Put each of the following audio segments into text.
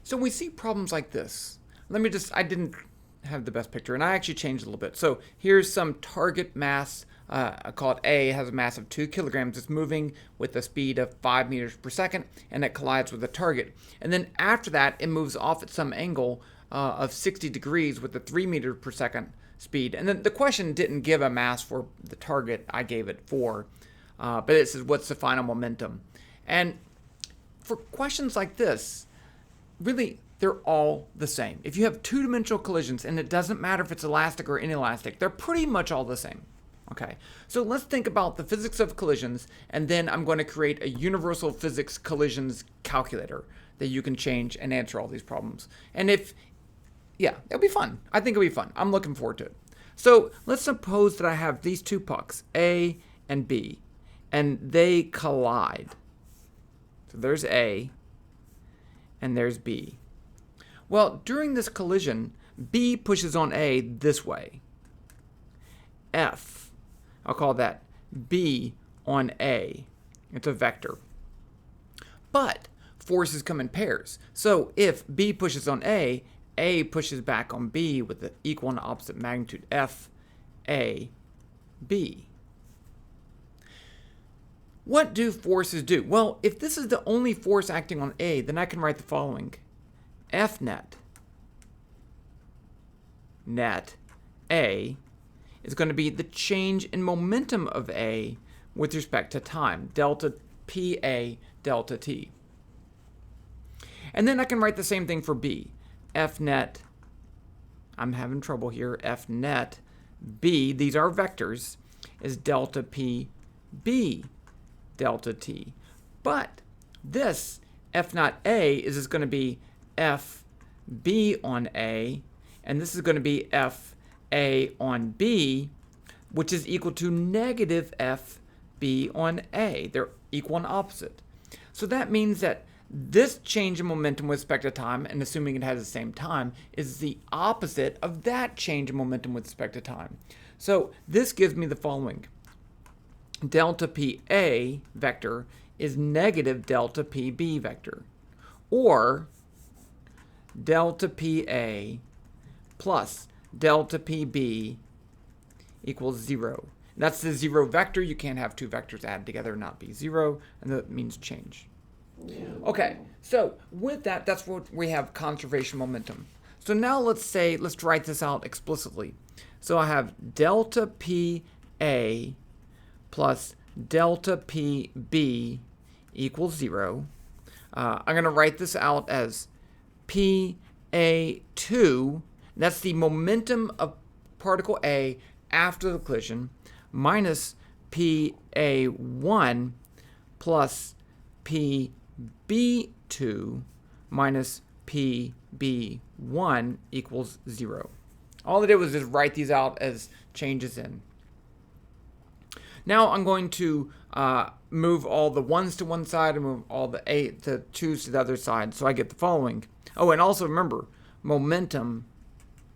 So we see problems like this. I didn't have the best picture, and I actually changed a little bit. So here's some target mass. I call it A. It has a mass of 2 kilograms. It's moving with a speed of 5 meters per second, and it collides with the target. And then after that, it moves off at some angle of 60 degrees with a 3 meter per second speed. And then the question didn't give a mass for the target. I gave it 4. But it says, what's the final momentum? And for questions like this, really, they're all the same. If you have two-dimensional collisions, and it doesn't matter if it's elastic or inelastic, they're pretty much all the same. Okay, so let's think about the physics of collisions, and then I'm going to create a universal physics collisions calculator that you can change and answer all these problems. And it'll be fun. I think it'll be fun. I'm looking forward to it. So let's suppose that I have these two pucks, A and B, and they collide. So there's A, and there's B. Well, during this collision, B pushes on A this way. I'll call that B on A. It's a vector. But forces come in pairs. So if B pushes on A pushes back on B with the equal and opposite magnitude F, A, B. What do forces do? Well, if this is the only force acting on A, then I can write the following. F net A is going to be the change in momentum of A with respect to time, delta PA delta T. And then I can write the same thing for B. F net, I'm having trouble here, F net B, these are vectors, is delta P B delta T. But this F naught A is just going to be F B on A, and this is going to be F A on B, which is equal to negative F B on A. They're equal and opposite. So that means that this change in momentum with respect to time, and assuming it has the same time, is the opposite of that change in momentum with respect to time. So this gives me the following. Delta PA vector is negative delta PB vector. Or delta PA plus delta PB equals 0. That's the 0 vector. You can't have two vectors added together and not be 0, and that means change. Okay, so with that, that's what we have conservation momentum. So now let's write this out explicitly. So I have delta PA plus delta PB equals 0. I'm going to write this out as PA2, that's the momentum of particle A after the collision, minus PA1 plus PB2 minus PB1 equals 0. All I did was just write these out as changes in. Now I'm going to move all the 1s to one side and move all the 2s to the other side, so I get the following. Oh, and also remember, momentum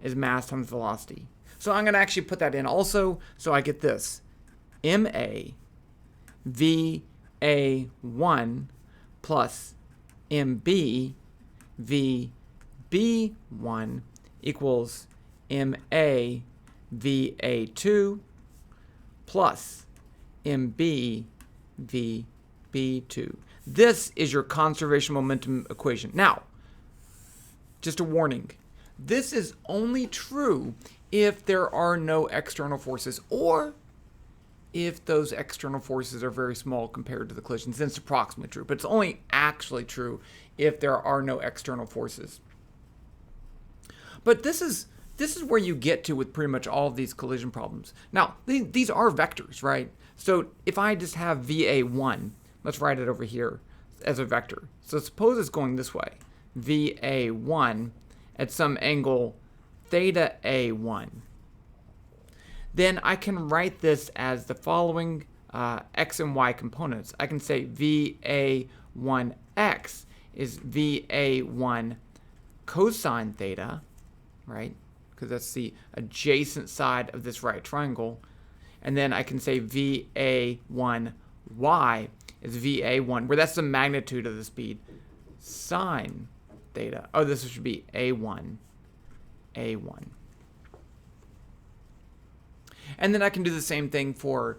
is mass times velocity. So I'm going to actually put that in also, so I get this. MA VA1 plus MB VB1 equals MA VA2 plus MB VB2. This is your conservation momentum equation. Now, just a warning. This is only true if there are no external forces, or if those external forces are very small compared to the collisions. Then it's approximately true, but it's only actually true if there are no external forces. But this is where you get to with pretty much all of these collision problems. Now, these are vectors, right? So if I just have VA1, let's write it over here as a vector. So suppose it's going this way. VA1 at some angle theta A1. Then I can write this as the following x and y components. I can say VA1x is VA1 cosine theta, right? Because that's the adjacent side of this right triangle. And then I can say VA1y is VA1, where that's the magnitude of the speed, sine theta. Oh, this should be A1. And then I can do the same thing for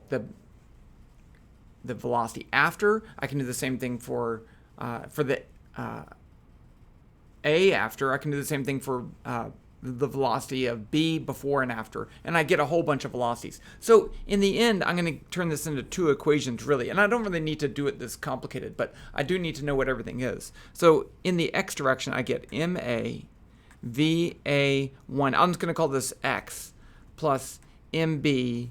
the velocity after. I can do the same thing for the A after. I can do the same thing for the velocity of B before and after. And I get a whole bunch of velocities. So in the end, I'm going to turn this into two equations really. And I don't really need to do it this complicated, but I do need to know what everything is. So in the x direction, I get MA VA1. I'm just going to call this x plus MB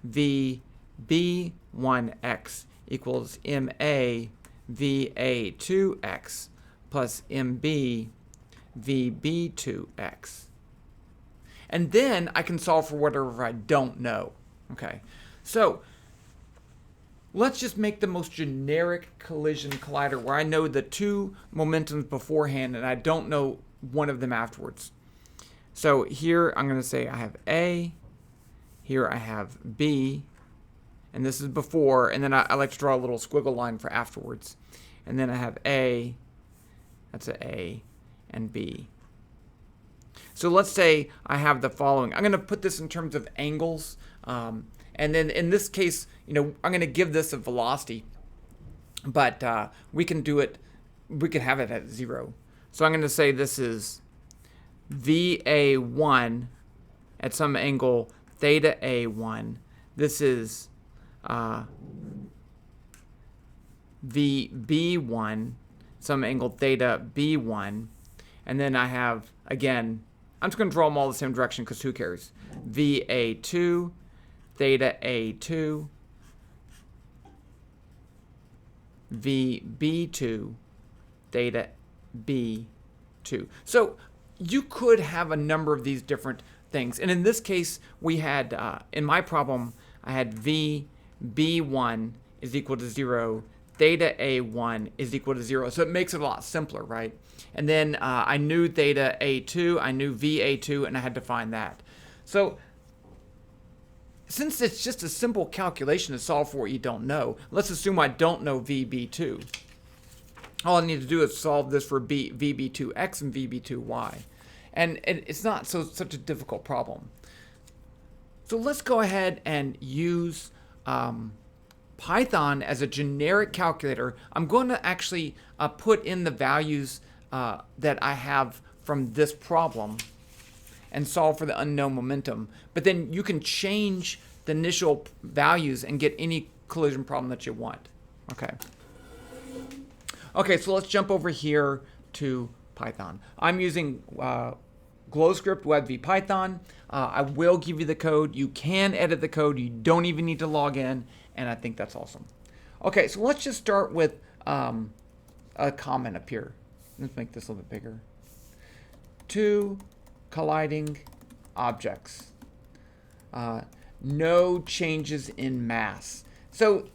VB1x equals MA VA2x plus MB VB2x. And then I can solve for whatever I don't know. Okay, so let's just make the most generic collision collider where I know the two momentums beforehand and I don't know one of them afterwards. So here I'm going to say I have A, here I have B, and this is before, and then I like to draw a little squiggle line for afterwards. And then I have A, that's an A, and B. So let's say I have the following. I'm going to put this in terms of angles. And then in this case, I'm going to give this a velocity. But we can do it, we can have it at 0. So I'm going to say this is VA1 at some angle theta A1. This is VB1, some angle theta B1. And then I have, again, I'm just going to draw them all the same direction because who cares? VA2, theta A2, VB2, theta B2. So you could have a number of these different things. And in this case, we had, in my problem, I had VB1 is equal to 0, theta A1 is equal to 0. So it makes it a lot simpler, right? And then I knew theta A2, I knew VA2, and I had to find that. So since it's just a simple calculation to solve for what you don't know, let's assume I don't know VB2. All I need to do is solve this for VB2x and VB2y. And it's not such a difficult problem. So let's go ahead and use Python as a generic calculator. I'm going to actually put in the values that I have from this problem and solve for the unknown momentum. But then you can change the initial values and get any collision problem that you want. Okay, so let's jump over here to Python. I'm using GlowScript Web v Python. I will give you the code. You can edit the code. You don't even need to log in, and I think that's awesome. Okay, so let's just start with a comment up here. Let's make this a little bit bigger. Two colliding objects. No changes in mass. So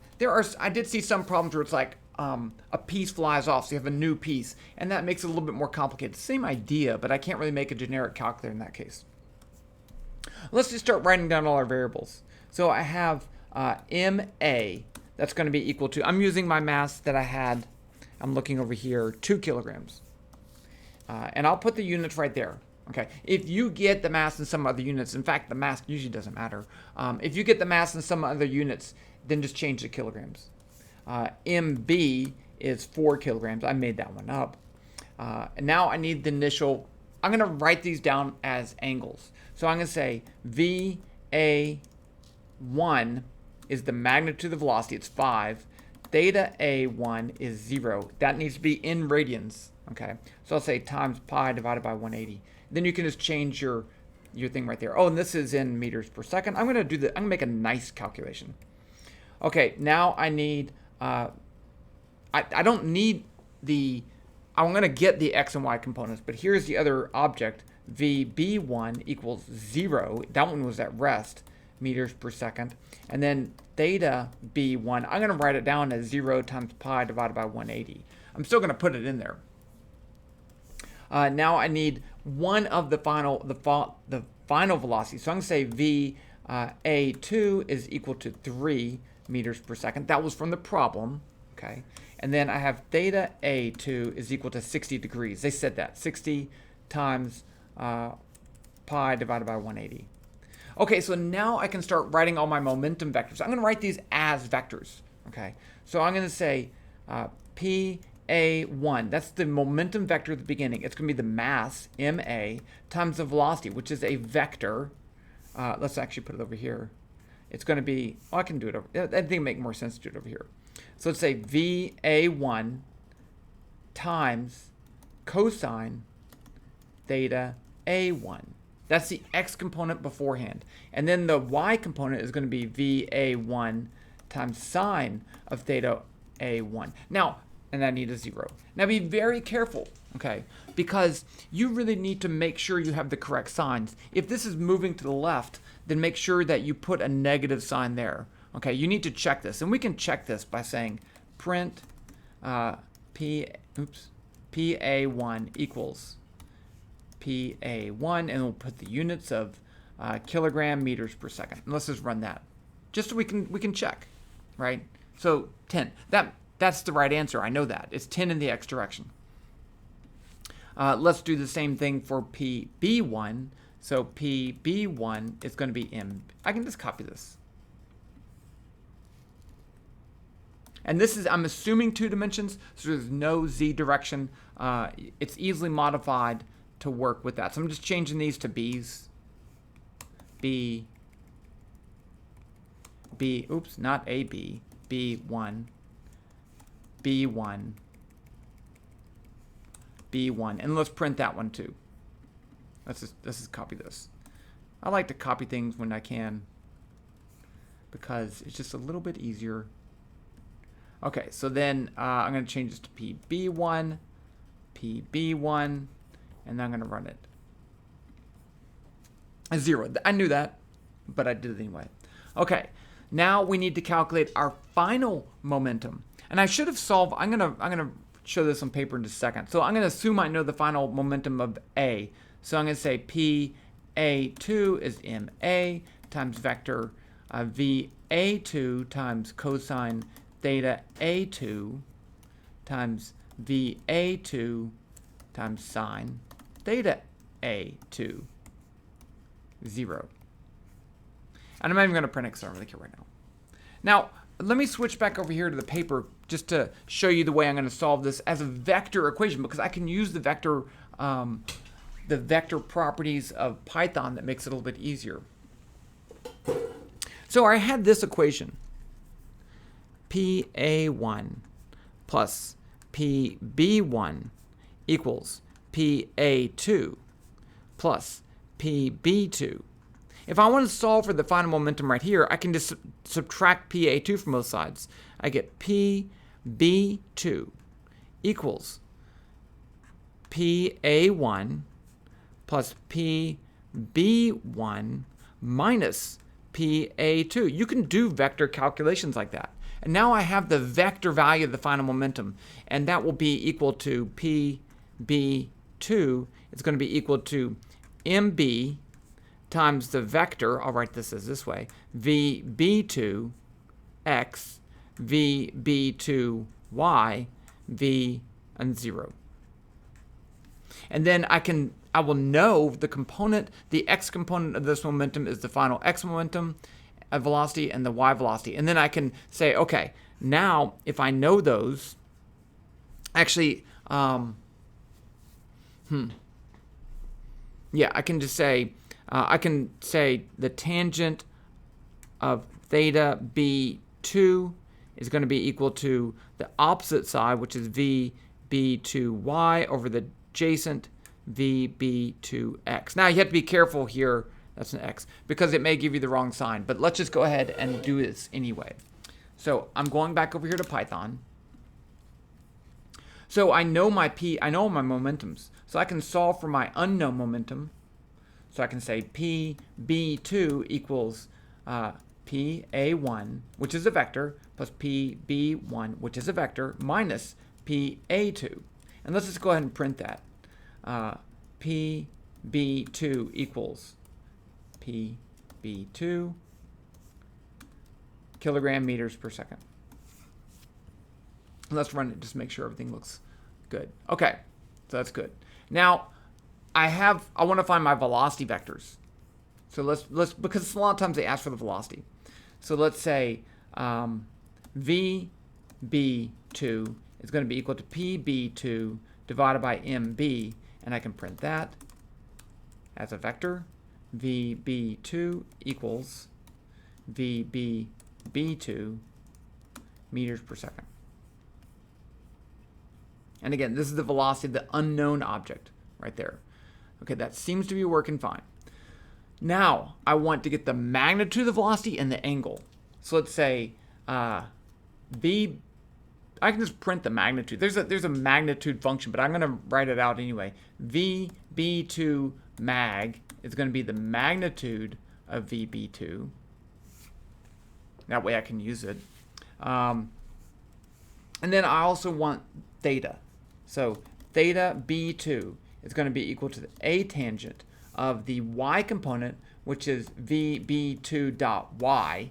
I did see some problems where it's like a piece flies off, so you have a new piece, and that makes it a little bit more complicated. Same idea, but I can't really make a generic calculator in that case. Let's just start writing down all our variables. So I have MA, that's going to be equal to, I'm using my mass that I had, I'm looking over here, 2 kilograms. And I'll put the units right there. Okay, if you get the mass in some other units, in fact, the mass usually doesn't matter. If you get the mass in some other units, then just change the kilograms. MB is 4 kilograms. I made that one up. And now I need the initial, I'm going to write these down as angles. So I'm going to say VA1 is the magnitude of the velocity, it's 5. Theta A1 is 0. That needs to be in radians. Okay, so I'll say times pi divided by 180. Then you can just change your thing right there. Oh, and this is in meters per second. I'm going to make a nice calculation. Okay, now I need, I don't need I'm going to get the x and y components, but here's the other object, VB1 equals 0. That one was at rest, meters per second. And then theta B1, I'm going to write it down as 0 times pi divided by 180. I'm still going to put it in there. Now I need one of the final velocity. So I'm going to say VA2 is equal to 3 meters per second. That was from the problem. okay? And then I have theta A2 is equal to 60 degrees. They said that, 60 times pi divided by 180. Okay, so now I can start writing all my momentum vectors. I'm going to write these as vectors, okay? So I'm going to say PA1, that's the momentum vector at the beginning. It's going to be the mass, MA, times the velocity, which is a vector. Let's actually put it over here. It's going to be, I can do it over, I think it makes more sense to do it over here. So let's say VA1 times cosine theta A1. That's the x component beforehand. And then the y component is going to be VA1 times sine of theta A1. Now, and I need a 0. Now be very careful, okay? Because you really need to make sure you have the correct signs. If this is moving to the left, then make sure that you put a negative sign there. Okay, you need to check this. And we can check this by saying print PA1 equals PA1, and we'll put the units of kilogram meters per second. And let's just run that, just so we can check, right? So 10. That's the right answer. I know that. It's 10 in the x direction. Let's do the same thing for PB1. So PB1 is going to be m. I can just copy this. And this is, I'm assuming 2 dimensions, so there's no z direction. It's easily modified to work with that. So I'm just changing these to b's. B, oops, not AB, B1, B1, B1. And let's print that one too. Let's just copy this. I like to copy things when I can because it's just a little bit easier. Okay, so then I'm going to change this to PB1, PB1, and then I'm going to run it. A 0. I knew that, but I did it anyway. Okay, now we need to calculate our final momentum. And I should have solved, I'm gonna show this on paper in just a second. So I'm going to assume I know the final momentum of A. So I'm going to say PA2 is MA times vector VA2 times cosine theta A2 times VA2 times sine theta A2, 0. And I'm not even going to print it because I don't really care right now. Now, let me switch back over here to the paper just to show you the way I'm going to solve this as a vector equation, because I can use the vector properties of Python that makes it a little bit easier. So I had this equation. PA1 plus PB1 equals PA2 plus PB2. If I want to solve for the final momentum right here, I can just subtract PA2 from both sides. I get PB2 equals PA1 plus PB1 minus PA2. You can do vector calculations like that. And now I have the vector value of the final momentum, and that will be equal to PB2. It's going to be equal to MB times the vector, I'll write this as this way, VB2 x, VB2 y, V, and 0. And then I will know the component, the x component of this momentum is the final x momentum, velocity, and the y velocity. And then I can say, okay, now if I know those, actually, I can just say, the tangent of theta B2 is going to be equal to the opposite side, which is VB2y over the adjacent VB2x. Now you have to be careful here, that's an x, because it may give you the wrong sign, but let's just go ahead and do this anyway. So I'm going back over here to Python. So I know my momentums. So I can solve for my unknown momentum. So I can say PB2 equals PA1, which is a vector, plus PB1, which is a vector, minus PA2. And let's just go ahead and print that. PB2 equals PB2 kilogram meters per second. Let's run it just to make sure everything looks good. Okay, so that's good. Now, I want to find my velocity vectors. So let's because a lot of times they ask for the velocity. So let's say VB2 is going to be equal to PB2 divided by MB, and I can print that as a vector. VB2 equals VBB2 meters per second. And again, this is the velocity of the unknown object right there. Okay, that seems to be working fine. Now, I want to get the magnitude of the velocity and the angle. So let's say V, I can just print the magnitude. There's a magnitude function, but I'm going to write it out anyway. VB2 mag is going to be the magnitude of VB2. That way I can use it. And then I also want theta. So theta B2 is going to be equal to the A tangent of the y component, which is VB2 dot y,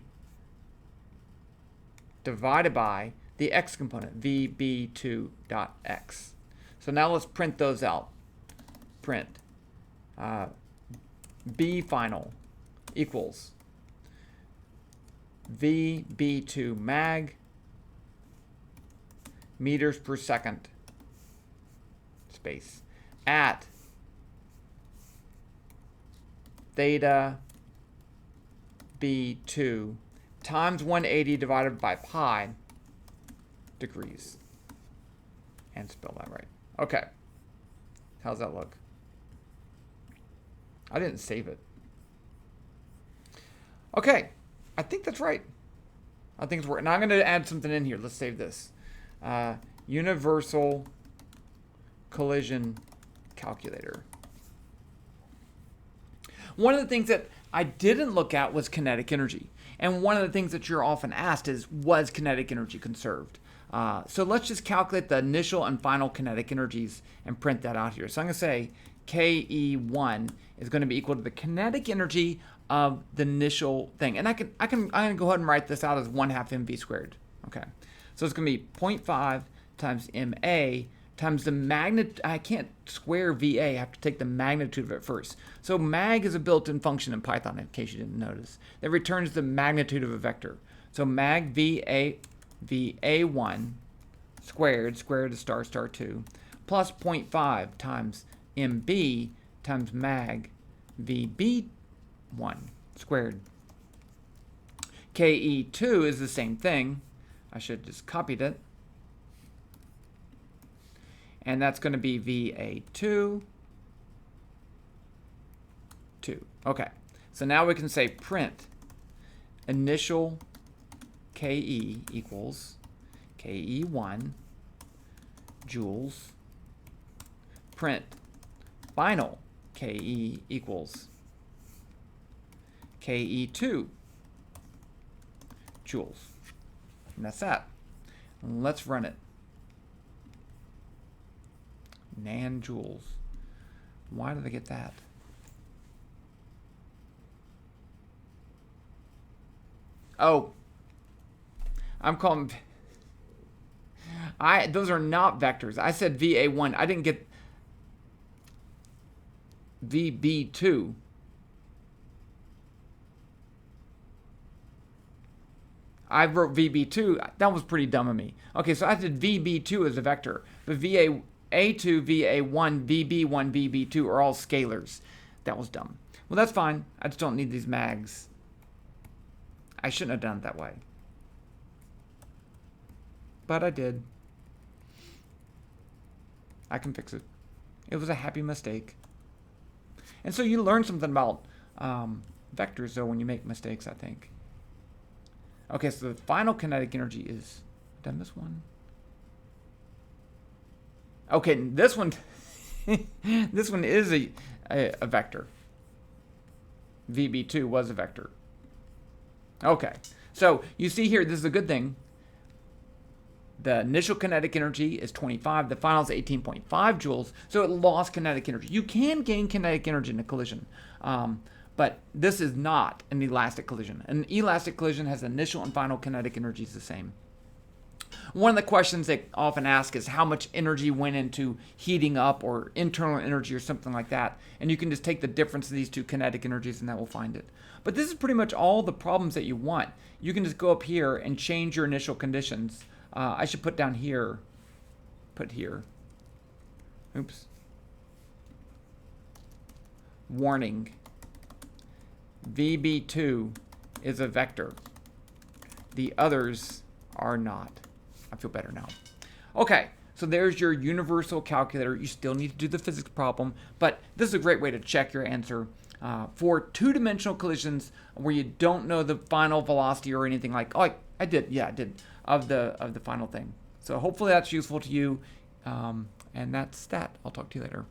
divided by the x component, VB2 dot x. So now let's print those out. Print B final equals VB2 mag meters per second space at theta B2 times 180 divided by pi degrees. And spell that right. Okay. How's that look? I didn't save it. Okay. I think that's right. I think it's working. Now I'm going to add something in here. Let's save this. Universal collision calculator. One of the things that I didn't look at was kinetic energy. And one of the things that you're often asked is, was kinetic energy conserved? So let's just calculate the initial and final kinetic energies and print that out here. So I'm going to say KE1 is going to be equal to the kinetic energy of the initial thing. And I'm going to go ahead and write this out as 1/2 mv squared. Okay. So it's going to be 0.5 times ma times the magnitude. I can't square VA. I have to take the magnitude of it first. So mag is a built-in function in Python, in case you didn't notice, that returns the magnitude of a vector. So mag VA1 squared is star 2, plus 0.5 times MB times mag VB1 squared. KE2 is the same thing. I should have just copied it. And that's going to be VA2, 2. Okay. So now we can say print initial KE equals KE1 joules. Print final KE equals KE2 joules. And that's that. Let's run it. Nan joules. Why did I get that? Oh, I'm calling. Those are not vectors. I said VA1. I didn't get VB2. I wrote VB2. That was pretty dumb of me. Okay, so I said VB2 as a vector, but VA2, VA1, VB1, VB2 are all scalars. That was dumb. Well, that's fine. I just don't need these mags. I shouldn't have done it that way. But I did. I can fix it. It was a happy mistake. And so you learn something about vectors, though, when you make mistakes, I think. Okay, so the final kinetic energy is... Did I miss one? Okay, this one... this one is a vector. VB2 was a vector. Okay, so you see here, this is a good thing. The initial kinetic energy is 25. The final is 18.5 joules. So it lost kinetic energy. You can gain kinetic energy in a collision. But this is not an elastic collision. An elastic collision has initial and final kinetic energies the same. One of the questions they often ask is how much energy went into heating up, or internal energy, or something like that. And you can just take the difference of these two kinetic energies and that will find it. But this is pretty much all the problems that you want. You can just go up here and change your initial conditions. I should put down here, put here. Oops. Warning. VB2 is a vector. The others are not. I feel better now. Okay, so there's your universal calculator. You still need to do the physics problem, but this is a great way to check your answer for two-dimensional collisions where you don't know the final velocity or anything like. Oh, I did. Yeah, I did of the final thing. So hopefully that's useful to you, and that's that. I'll talk to you later.